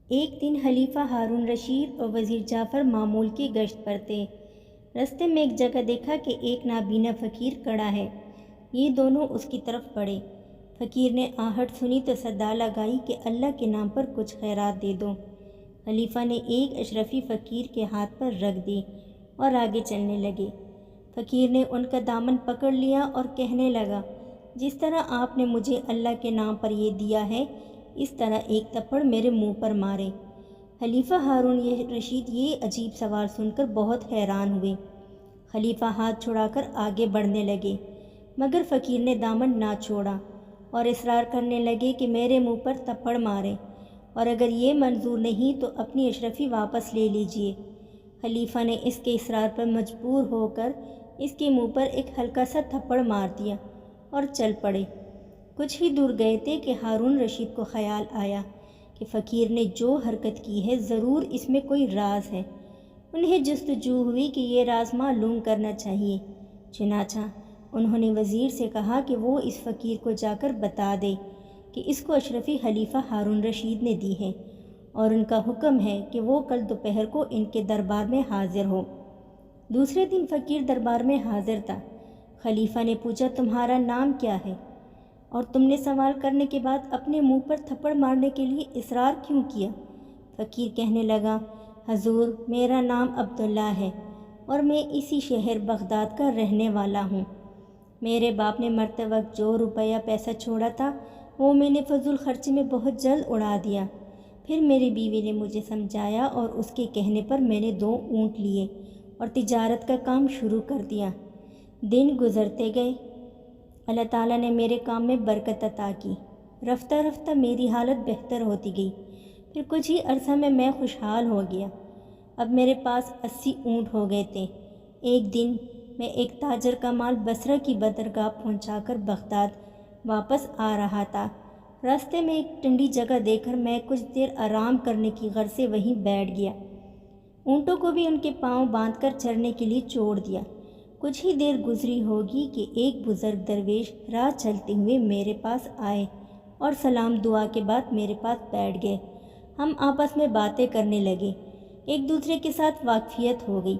ایک دن خلیفہ ہارون رشید اور وزیر جعفر معمول کی گشت پر تھے۔ رستے میں ایک جگہ دیکھا کہ ایک نابینا فقیر کھڑا ہے۔ یہ دونوں اس کی طرف بڑھے۔ فقیر نے آہٹ سنی تو صدا لگائی کہ اللہ کے نام پر کچھ خیرات دے دو۔ خلیفہ نے ایک اشرفی فقیر کے ہاتھ پر رکھ دی اور آگے چلنے لگے۔ فقیر نے ان کا دامن پکڑ لیا اور کہنے لگا، جس طرح آپ نے مجھے اللہ کے نام پر یہ دیا ہے، اس طرح ایک تھپڑ میرے منہ پر مارے۔ خلیفہ ہارون رشید یہ عجیب سوال سن کر بہت حیران ہوئے۔ خلیفہ ہاتھ چھڑا کر آگے بڑھنے لگے، مگر فقیر نے دامن نہ چھوڑا اور اصرار کرنے لگے کہ میرے منہ پر تھپڑ مارے، اور اگر یہ منظور نہیں تو اپنی اشرفی واپس لے لیجئے۔ خلیفہ نے اس کے اصرار پر مجبور ہو کر اس کے منہ پر ایک ہلکا سا تھپڑ مار دیا اور چل پڑے۔ کچھ ہی دور گئے تھے کہ ہارون رشید کو خیال آیا کہ فقیر نے جو حرکت کی ہے ضرور اس میں کوئی راز ہے۔ انہیں جستجو ہوئی کہ یہ راز معلوم کرنا چاہیے۔ چنانچہ انہوں نے وزیر سے کہا کہ وہ اس فقیر کو جا کر بتا دے کہ اس کو اشرفی خلیفہ ہارون رشید نے دی ہے، اور ان کا حکم ہے کہ وہ کل دوپہر کو ان کے دربار میں حاضر ہو۔ دوسرے دن فقیر دربار میں حاضر تھا۔ خلیفہ نے پوچھا، تمہارا نام کیا ہے، اور تم نے سوال کرنے کے بعد اپنے منہ پر تھپڑ مارنے کے لیے اصرار کیوں کیا؟ فقیر کہنے لگا، حضور، میرا نام عبداللہ ہے اور میں اسی شہر بغداد کا رہنے والا ہوں۔ میرے باپ نے مرتے وقت جو روپیہ پیسہ چھوڑا تھا وہ میں نے فضول خرچی میں بہت جلد اڑا دیا۔ پھر میری بیوی نے مجھے سمجھایا اور اس کے کہنے پر میں نے 2 اونٹ لیے اور تجارت کا کام شروع کر دیا۔ دن گزرتے گئے، اللہ تعالیٰ نے میرے کام میں برکت عطا کی۔ رفتہ رفتہ میری حالت بہتر ہوتی گئی۔ پھر کچھ ہی عرصہ میں خوشحال ہو گیا۔ اب میرے پاس 80 اونٹ ہو گئے تھے۔ ایک دن میں ایک تاجر کا مال بصرہ کی بندرگاہ پہنچا کر بغداد واپس آ رہا تھا۔ راستے میں ایک ٹھنڈی جگہ دیکھ کر میں کچھ دیر آرام کرنے کی غرض سے وہیں بیٹھ گیا۔ اونٹوں کو بھی ان کے پاؤں باندھ کر چرنے کے لیے چھوڑ دیا۔ کچھ ہی دیر گزری ہوگی کہ ایک بزرگ درویش راہ چلتے ہوئے میرے پاس آئے اور سلام دعا کے بعد میرے پاس بیٹھ گئے۔ ہم آپس میں باتیں کرنے لگے، ایک دوسرے کے ساتھ واقفیت ہو گئی۔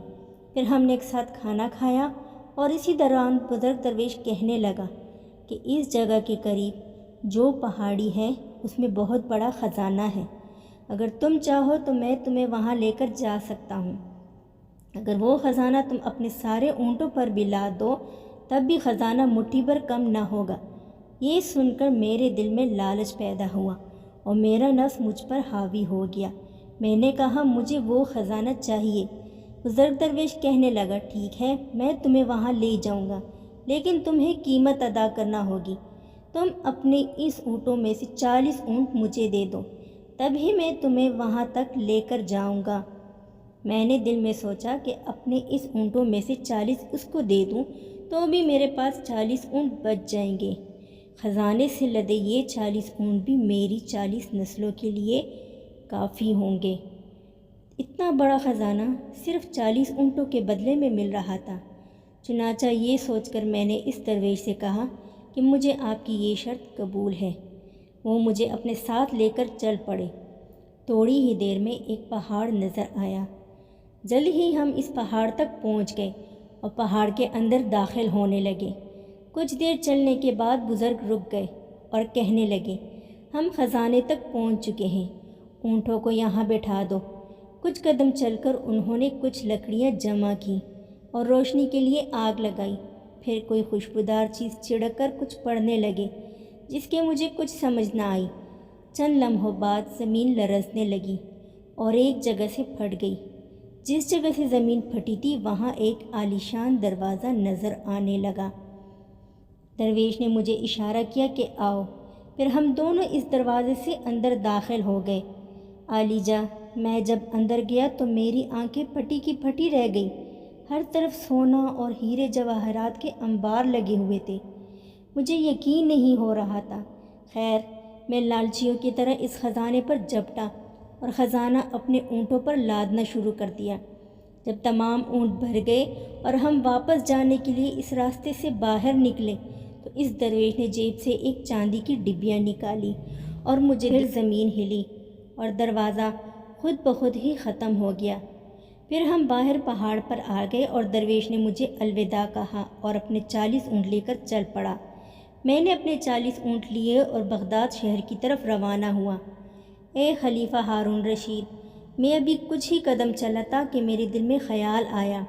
پھر ہم نے ایک ساتھ کھانا کھایا، اور اسی دوران بزرگ درویش کہنے لگا کہ اس جگہ کے قریب جو پہاڑی ہے اس میں بہت بڑا خزانہ ہے۔ اگر تم چاہو تو میں تمہیں وہاں لے کر جا سکتا ہوں۔ اگر وہ خزانہ تم اپنے سارے اونٹوں پر بھی لاد دو تب بھی خزانہ مٹھی بھر کم نہ ہوگا۔ یہ سن کر میرے دل میں لالچ پیدا ہوا اور میرا نفس مجھ پر حاوی ہو گیا۔ میں نے کہا، مجھے وہ خزانہ چاہیے۔ بزرگ درویش کہنے لگا، ٹھیک ہے، میں تمہیں وہاں لے جاؤں گا، لیکن تمہیں قیمت ادا کرنا ہوگی۔ تم اپنے اس اونٹوں میں سے 40 اونٹ مجھے دے دو، تبھی میں تمہیں وہاں تک لے کر جاؤں گا۔ میں نے دل میں سوچا کہ اپنے اس اونٹوں میں سے 40 اس کو دے دوں تو بھی میرے پاس 40 اونٹ بچ جائیں گے۔ خزانے سے لدے یہ 40 اونٹ بھی میری 40 نسلوں کے لیے کافی ہوں گے۔ اتنا بڑا خزانہ صرف 40 اونٹوں کے بدلے میں مل رہا تھا۔ چنانچہ یہ سوچ کر میں نے اس درویش سے کہا کہ مجھے آپ کی یہ شرط قبول ہے۔ وہ مجھے اپنے ساتھ لے کر چل پڑے۔ تھوڑی ہی دیر میں ایک پہاڑ نظر آیا۔ جلد ہی ہم اس پہاڑ تک پہنچ گئے اور پہاڑ کے اندر داخل ہونے لگے۔ کچھ دیر چلنے کے بعد بزرگ رک گئے اور کہنے لگے، ہم خزانے تک پہنچ چکے ہیں، اونٹوں کو یہاں بٹھا دو۔ کچھ قدم چل کر انہوں نے کچھ لکڑیاں جمع کی اور روشنی کے لیے آگ لگائی۔ پھر کوئی خوشبودار چیز چھڑک کر کچھ پڑھنے لگے، جس کے مجھے کچھ سمجھ نہ آئی۔ چند لمحوں بعد زمین لرزنے لگی اور ایک جگہ سے پھٹ گئی۔ جس جگہ سے زمین پھٹی تھی وہاں ایک عالیشان دروازہ نظر آنے لگا۔ درویش نے مجھے اشارہ کیا کہ آؤ۔ پھر ہم دونوں اس دروازے سے اندر داخل ہو گئے۔ عالیجا، میں جب اندر گیا تو میری آنکھیں پھٹی کی پھٹی رہ گئیں۔ ہر طرف سونا اور ہیرے جواہرات کے انبار لگے ہوئے تھے۔ مجھے یقین نہیں ہو رہا تھا۔ خیر، میں لالچیوں کی طرح اس خزانے پر جھپٹا اور خزانہ اپنے اونٹوں پر لادنا شروع کر دیا۔ جب تمام اونٹ بھر گئے اور ہم واپس جانے کے لیے اس راستے سے باہر نکلے تو اس درویش نے جیب سے ایک چاندی کی ڈبیا نکالی اور مجھے پھر زمین ہلی اور دروازہ خود بخود ہی ختم ہو گیا۔ پھر ہم باہر پہاڑ پر آ گئے اور درویش نے مجھے الوداع کہا اور اپنے 40 اونٹ لے کر چل پڑا۔ میں نے اپنے 40 اونٹ لیے اور بغداد شہر کی طرف روانہ ہوا۔ اے خلیفہ ہارون رشید، میں ابھی کچھ ہی قدم چلا تھا کہ میرے دل میں خیال آیا۔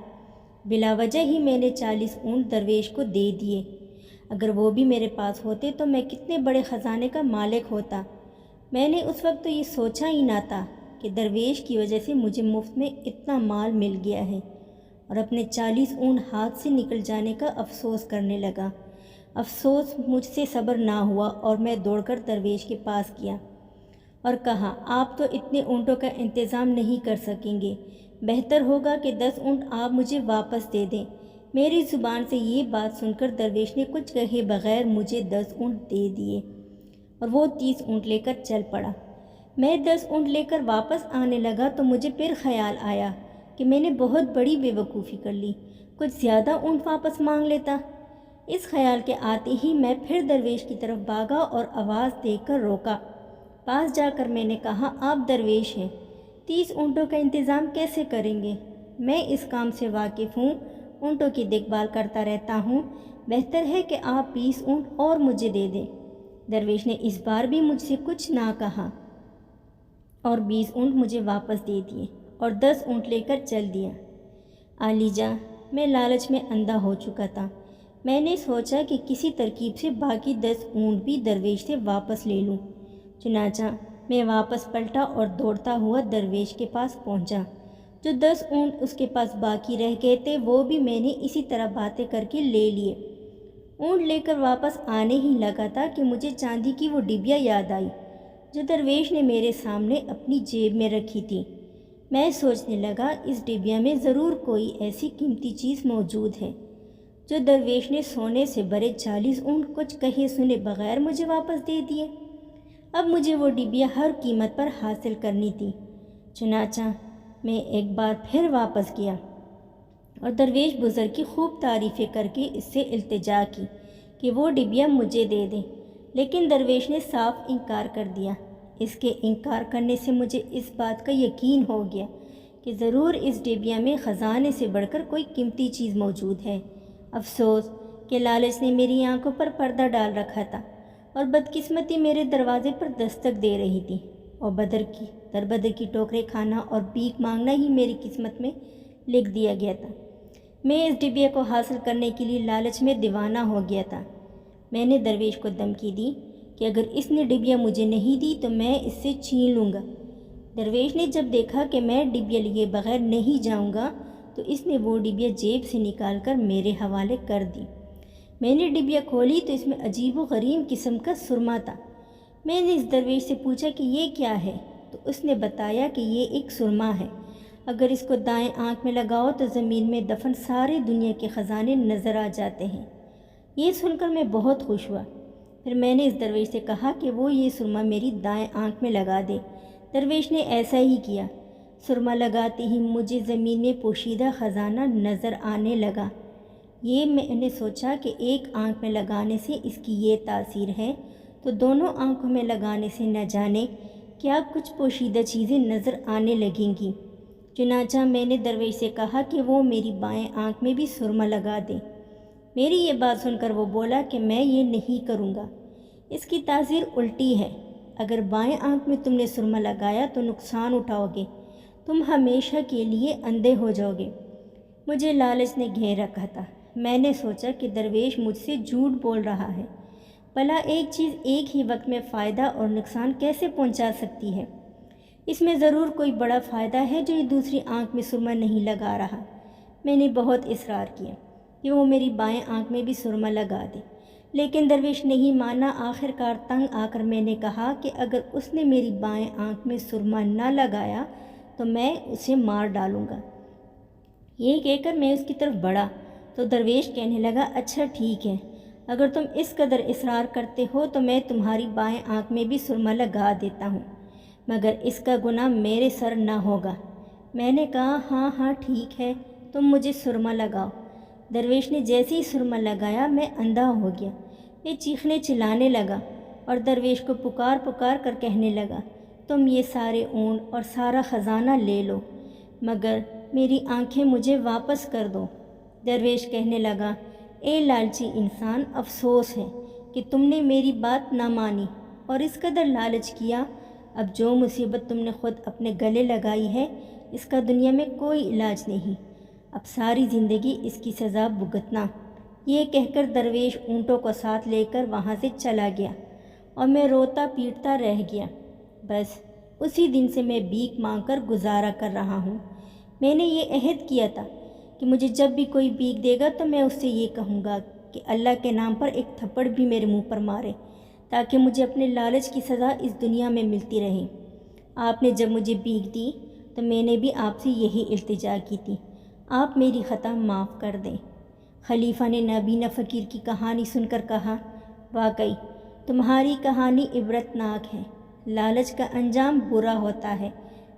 بلا وجہ ہی میں نے 40 اونٹ درویش کو دے دیے۔ اگر وہ بھی میرے پاس ہوتے تو میں کتنے بڑے خزانے کا مالک ہوتا۔ میں نے اس وقت تو یہ سوچا ہی نہ تھا کہ درویش کی وجہ سے مجھے مفت میں اتنا مال مل گیا ہے، اور اپنے 40 اونٹ ہاتھ سے نکل جانے کا افسوس کرنے لگا۔ افسوس مجھ سے صبر نہ ہوا اور میں دوڑ کر درویش کے پاس گیا اور کہا، آپ تو اتنے اونٹوں کا انتظام نہیں کر سکیں گے، بہتر ہوگا کہ 10 اونٹ آپ مجھے واپس دے دیں۔ میری زبان سے یہ بات سن کر درویش نے کچھ کہے بغیر مجھے 10 اونٹ دے دیے اور وہ 30 اونٹ لے کر چل پڑا۔ میں 10 اونٹ لے کر واپس آنے لگا تو مجھے پھر خیال آیا کہ میں نے بہت بڑی بے وقوفی کر لی، کچھ زیادہ اونٹ واپس مانگ لیتا۔ اس خیال کے آتے ہی میں پھر درویش کی طرف بھاگا اور آواز دے کر روکا۔ پاس جا کر میں نے کہا، آپ درویش ہیں، 30 اونٹوں کا انتظام کیسے کریں گے؟ میں اس کام سے واقف ہوں، اونٹوں کی دیکھ بھال کرتا رہتا ہوں، بہتر ہے کہ آپ 20 اونٹ اور مجھے دے دیں۔ درویش نے اس بار بھی مجھ سے کچھ نہ کہا اور 20 اونٹ مجھے واپس دے دیے اور 10 اونٹ لے کر چل دیا۔ عالی جاں، میں لالچ میں اندھا ہو چکا تھا۔ میں نے سوچا کہ کسی ترکیب سے باقی 10 اونٹ بھی درویش سے واپس لے لوں۔ چنانچہ میں واپس پلٹا اور دوڑتا ہوا درویش کے پاس پہنچا۔ جو 10 اونٹ اس کے پاس باقی رہ گئے تھے وہ بھی میں نے اسی طرح باتیں کر کے لے لیے۔ اونٹ لے کر واپس آنے ہی لگا تھا کہ مجھے چاندی کی وہ ڈبیا یاد آئی جو درویش نے میرے سامنے اپنی جیب میں رکھی تھی۔ میں سوچنے لگا، اس ڈبیا میں ضرور کوئی ایسی قیمتی چیز موجود ہے۔ جو درویش نے سونے سے بھرے 40 اونٹ کچھ کہے سنے بغیر مجھے واپس دے دیے۔ اب مجھے وہ ڈبیا ہر قیمت پر حاصل کرنی تھی۔ چنانچہ میں ایک بار پھر واپس گیا اور درویش بزرگ کی خوب تعریفیں کر کے اس سے التجا کی کہ وہ ڈبیا مجھے دے دے، لیکن درویش نے صاف انکار کر دیا۔ اس کے انکار کرنے سے مجھے اس بات کا یقین ہو گیا کہ ضرور اس ڈبیا میں خزانے سے بڑھ کر کوئی قیمتی چیز موجود ہے۔ افسوس کہ لالچ نے میری آنکھوں پر پردہ ڈال رکھا تھا اور بدقسمتی میرے دروازے پر دستک دے رہی تھی، اور بدر کی ٹوکرے کھانا اور بھیک مانگنا ہی میری قسمت میں لکھ دیا گیا تھا۔ میں اس ڈبیا کو حاصل کرنے کے لیے لالچ میں دیوانہ ہو گیا تھا۔ میں نے درویش کو دھمکی دی کہ اگر اس نے ڈبیا مجھے نہیں دی تو میں اس سے چھین لوں گا۔ درویش نے جب دیکھا کہ میں ڈبیا لیے بغیر نہیں جاؤں گا تو اس نے وہ ڈبیا جیب سے نکال کر میرے حوالے کر دی۔ میں نے ڈبیا کھولی تو اس میں عجیب و غریب قسم کا سرما تھا۔ میں نے اس درویش سے پوچھا کہ یہ کیا ہے، تو اس نے بتایا کہ یہ ایک سرما ہے، اگر اس کو دائیں آنکھ میں لگاؤ تو زمین میں دفن سارے دنیا کے خزانے نظر آ جاتے ہیں۔ یہ سن کر میں بہت خوش ہوا۔ پھر میں نے اس درویش سے کہا کہ وہ یہ سرما میری دائیں آنکھ میں لگا دے۔ درویش نے ایسا ہی کیا۔ سرما لگاتے ہی مجھے زمین میں پوشیدہ خزانہ نظر آنے لگا۔ یہ میں نے سوچا کہ ایک آنکھ میں لگانے سے اس کی یہ تاثیر ہے تو دونوں آنکھوں میں لگانے سے نہ جانے کیا کچھ پوشیدہ چیزیں نظر آنے لگیں گی۔ چنانچہ میں نے درویش سے کہا کہ وہ میری بائیں آنکھ میں بھی سرما لگا دے۔ میری یہ بات سن کر وہ بولا کہ میں یہ نہیں کروں گا، اس کی تاثیر الٹی ہے۔ اگر بائیں آنکھ میں تم نے سرما لگایا تو نقصان اٹھاؤ گے، تم ہمیشہ کے لیے اندھے ہو جاؤ گے۔ مجھے لالچ نے گھیر رکھا تھا۔ میں نے سوچا کہ درویش مجھ سے جھوٹ بول رہا ہے، بھلا ایک چیز ایک ہی وقت میں فائدہ اور نقصان کیسے پہنچا سکتی ہے؟ اس میں ضرور کوئی بڑا فائدہ ہے جو یہ دوسری آنکھ میں سرما نہیں لگا رہا۔ میں نے بہت اصرار کیا کہ وہ میری بائیں آنکھ میں بھی سرما لگا دے، لیکن درویش نہیں مانا۔ آخر کار تنگ آ کر میں نے کہا کہ اگر اس نے میری بائیں آنکھ میں سرما نہ لگایا تو میں اسے مار ڈالوں گا۔ یہ کہہ کر میں اس کی طرف بڑھا تو درویش کہنے لگا، اچھا ٹھیک ہے، اگر تم اس قدر اصرار کرتے ہو تو میں تمہاری بائیں آنکھ میں بھی سرما لگا دیتا ہوں، مگر اس کا گناہ میرے سر نہ ہوگا۔ میں نے کہا، ہاں ہاں ٹھیک ہے، تم مجھے سرما لگاؤ۔ درویش نے جیسے ہی سرما لگایا میں اندھا ہو گیا۔ میں چیخنے چلانے لگا اور درویش کو پکار پکار کر کہنے لگا، تم یہ سارے اونٹ اور سارا خزانہ لے لو، مگر میری آنکھیں مجھے واپس کر دو۔ درویش کہنے لگا، اے لالچی انسان، افسوس ہے کہ تم نے میری بات نہ مانی اور اس قدر لالچ کیا۔ اب جو مصیبت تم نے خود اپنے گلے لگائی ہے، اس کا دنیا میں کوئی علاج نہیں، اب ساری زندگی اس کی سزا بھگتنا۔ یہ کہہ کر درویش اونٹوں کو ساتھ لے کر وہاں سے چلا گیا اور میں روتا پیٹتا رہ گیا۔ بس اسی دن سے میں بھیک مانگ کر گزارا کر رہا ہوں۔ میں نے یہ عہد کیا تھا کہ مجھے جب بھی کوئی بھیک دے گا تو میں اس سے یہ کہوں گا کہ اللہ کے نام پر ایک تھپڑ بھی میرے منہ پر مارے، تاکہ مجھے اپنے لالچ کی سزا اس دنیا میں ملتی رہے۔ آپ نے جب مجھے بھیک دی تو میں نے بھی آپ سے یہی التجا کی تھی، آپ میری خطا معاف کر دیں۔ خلیفہ نے نابینا فقیر کی کہانی سن کر کہا، واقعی تمہاری کہانی عبرت ناک ہے، لالچ کا انجام برا ہوتا ہے۔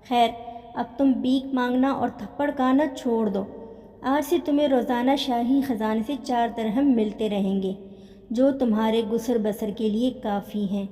خیر، اب تم بھیک مانگنا اور تھپڑ کھانا چھوڑ دو۔ آج سے تمہیں روزانہ شاہی خزانے سے 4 درہم ملتے رہیں گے، جو تمہارے گزر بسر کے لیے کافی ہیں۔